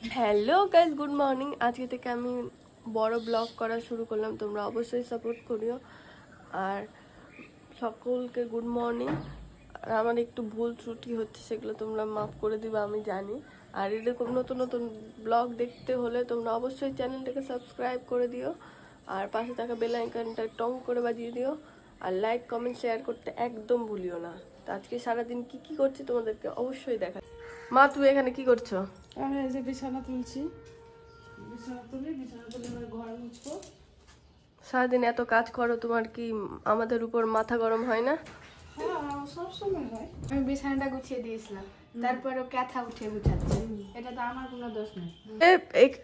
Hello guys, good morning. আজকে থেকে আমি বড় ব্লগ করা শুরু করলাম, তোমরা অবশ্যই সাপোর্ট করিও। আর সকলকে গুড মর্নিং। আর আমার একটু ভুল ত্রুটি হচ্ছে, সেগুলো তোমরা মাফ করে দিবে আমি জানি। আর এরকম নতুন নতুন ব্লগ দেখতে হলে তোমরা অবশ্যই চ্যানেলটাকে সাবস্ক্রাইব করে দিও, আর পাশে থাকা বেল আইকনটা টং করে বাজিয়ে দিও, আর লাইক কমেন্ট শেয়ার করতে একদম ভুলিও না। তো আজকে সারাদিন কি কি করছি তোমাদেরকে অবশ্যই দেখা। মা, তুমি এখানে কি করছো? আমি এই যে বিছানা তুলছি, বিছানা তুলে ঘর মুছবো। সারাদিন এত কাজ করো, তোমার কি আমাদের উপর মাথা গরম হয় না? হ্যাঁ, সবসময় হয়। আমি বিছানাটা গুছিয়ে দিয়েছিলাম, তারপরে ক্যাথা উঠে গুছাচ্ছি। এটা তো আমার কোনো দোষ নেই।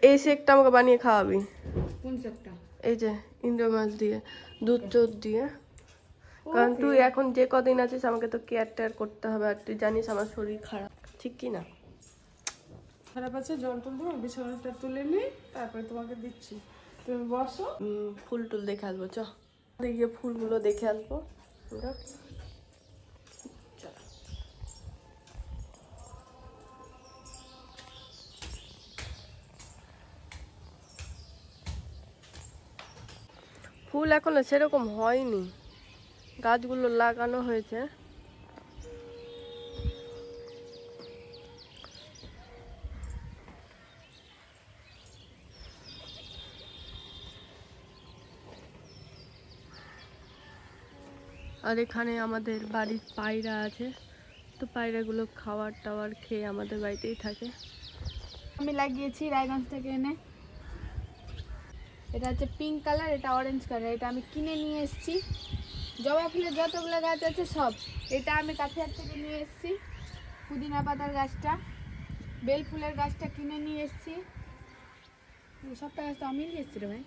এই শেকটা আমাকে বানিয়ে খাওয়াবি। কোন শেকটা? এই যে ইন্দ্র মাছ দিয়ে, দুধ চোদ দিয়ে। কারণ তুই এখন যে কদিন আছিস আমাকে তো কেয়ার টেয়ার করতে হবে, আর তুই জানিস আমার শরীর খারাপ, ঠিক কি না? খারাপ আছে, জল টল দিয়ে বিছানাটা তুলে নিই, তারপরে তোমাকে দিচ্ছি, তুমি বসো। ফুল টুল দেখে আসবো, চ গিয়ে ফুলগুলো দেখে আসবো আমরা। ফুল এখনো সেরকম হয়নি, গাছগুলো লাগানো হয়েছে। আর এখানে আমাদের বাড়ির পায়রা আছে, তো পায়রাগুলো খাবার টাওয়ার খেয়ে আমাদের বাড়িতেই থাকে। আমি লাগিয়েছি রায়গঞ্জ থেকে এনে। এটা হচ্ছে পিঙ্ক কালার, এটা অরেঞ্জ কালার। এটা আমি কিনে নিয়ে এসেছি। জবা ফুলের যতগুলো গাছ আছে সব। এটা আমি কাঠিয়ার থেকে নিয়ে এসেছি। পুদিনা পাতার গাছটা, বেল ফুলের গাছটা কিনে নিয়ে এসেছি। সবটা গাছ তো আমি নিয়ে এসেছি রে ভাই।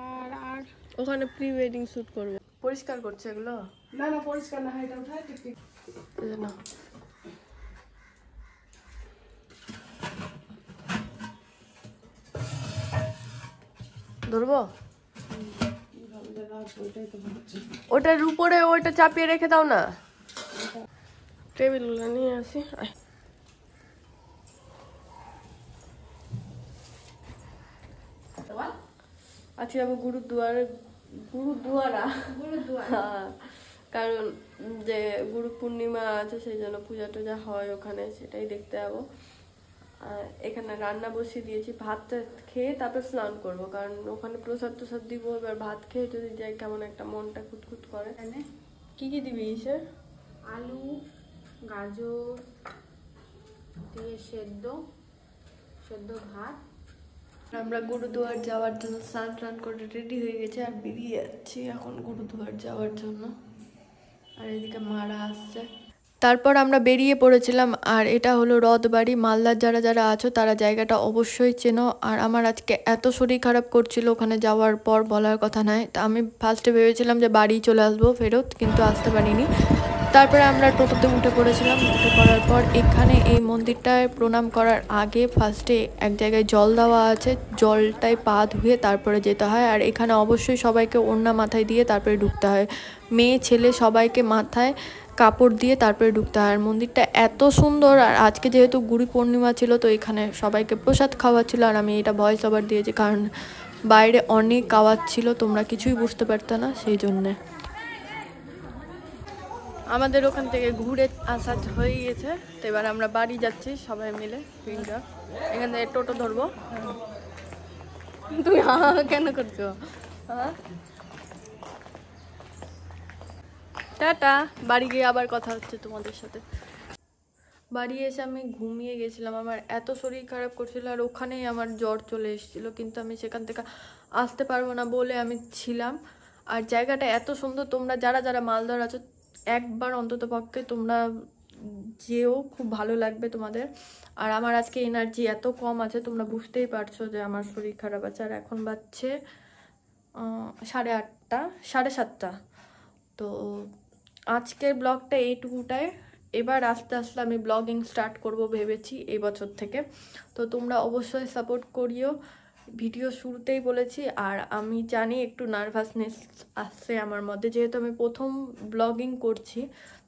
আর আর ওখানে প্রি ওয়েডিং শ্যুট করবো। পরিষ্কার করছে এগুলো? না না, পরিষ্কার না হয়, এটা উঠায় টিকটিক। না, ধরবো ওটার উপরে, ওইটা চাপিয়ে রেখে দাও না। টেবিলগুলো নিয়ে আসি। আজকে যাবো গুরুদুয়ারা। হ্যাঁ, কারণ যে গুরু পূর্ণিমা আছে সেই জন্য পূজা টুজা হয় ওখানে, সেটাই দেখতে যাবো। আর এখানে রান্না বসিয়ে দিয়েছি, ভাতটা খেয়ে তারপর স্নান করব, কারণ ওখানে প্রসাদ টসাদ দিব। এবার ভাত খেয়ে যদি যাই কেমন একটা মনটা খুঁতখুত করে। কি কি দিবি ইসে? আলু, গাজর দিয়ে সেদ্ধ ভাত। আমরা গুরুদুয়ার যাওয়ার জন্য স্নান টান করে রেডি হয়ে গেছে, আর বেরিয়ে যাচ্ছি এখন গুরুদুয়ার যাওয়ার জন্য। আর এদিকে মারা আসছে। তারপর আমরা বেরিয়ে পড়েছিলাম, আর এটা হলো রথবাড়ি। মালদার যারা যারা আছো তারা জায়গাটা অবশ্যই চেনো। আর আমার আজকে এত শরীর খারাপ করছিল ওখানে যাওয়ার পর, বলার কথা নয়। তা আমি ফার্স্টে ভেবেছিলাম যে বাড়ি চলে আসবো ফেরত, কিন্তু আসতে পারিনি। তারপরে আমরা টোটোতে উঠে পড়েছিলাম। উঠে পড়ার পর এখানে এই মন্দিরটায় প্রণাম করার আগে ফার্স্টে এক জায়গায় জল দেওয়া আছে, জলটায় পা ধুয়ে তারপরে যেতে হয়। আর এখানে অবশ্যই সবাইকে ওড়না মাথায় দিয়ে তারপরে ঢুকতে হয়, মেয়ে ছেলে সবাইকে মাথায় কাপড় দিয়ে তারপরে ঢুকতে হয়। আর মন্দিরটা এত সুন্দর। আর আজকে যেহেতু গুরু পূর্ণিমা ছিল, তো এখানে সবাইকে প্রসাদ খাওয়াচ্ছিল। আর আমি এটা ভয়েস ওভার দিয়েছি, কারণ বাইরে অনেক আওয়াজ ছিল, তোমরা কিছুই বুঝতে পারতো না, সেই জন্যে। আমাদের ওখান থেকে ঘুরে আসা হয়ে গেছে, তো এবার আমরা বাড়ি যাচ্ছি সবাই মিলে। এখান থেকে টোটো ধরবো। তুমি কেন করছো? টাটা, বাড়ি গিয়ে আবার কথা হচ্ছে তোমাদের সাথে। বাড়ি এসে আমি ঘুমিয়ে গেছিলাম, আমার এত শরীর খারাপ করছিল। আর ওখানেই আমার জ্বর চলে এসেছিল, কিন্তু আমি সেখান থেকে আসতে পারবো না বলে আমি ছিলাম। আর জায়গাটা এত সুন্দর, তোমরা যারা যারা মালদার আছো একবার অন্তত পক্ষে তোমরা যেও, খুব ভালো লাগবে তোমাদের। আর আমার আজকে এনার্জি এত কম আছে, তোমরা বুঝতেই পারছো যে আমার শরীর খারাপ আছে। আর এখন বাজছে 8:30, 7:30। তো আজকের ব্লগটা এইটুকুটাই। এবার আস্তে আস্তে আমি ব্লগিং স্টার্ট করব ভেবেছি এই বছর থেকে। তো তোমরা অবশ্যই সাপোর্ট করিও। ভিডিও শুরুতেই বলেছি, আর আমি জানি একটু নার্ভাসনেস আসছে আমার মধ্যে, যেহেতু আমি প্রথম ব্লগিং করছি।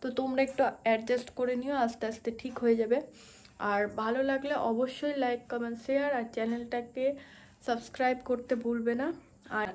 তো তোমরা একটু অ্যাডজাস্ট করে নিও, আস্তে আস্তে ঠিক হয়ে যাবে। আর ভালো লাগলে অবশ্যই লাইক কমেন্ট শেয়ার আর চ্যানেলটাকে সাবস্ক্রাইব করতে ভুলবে না। আর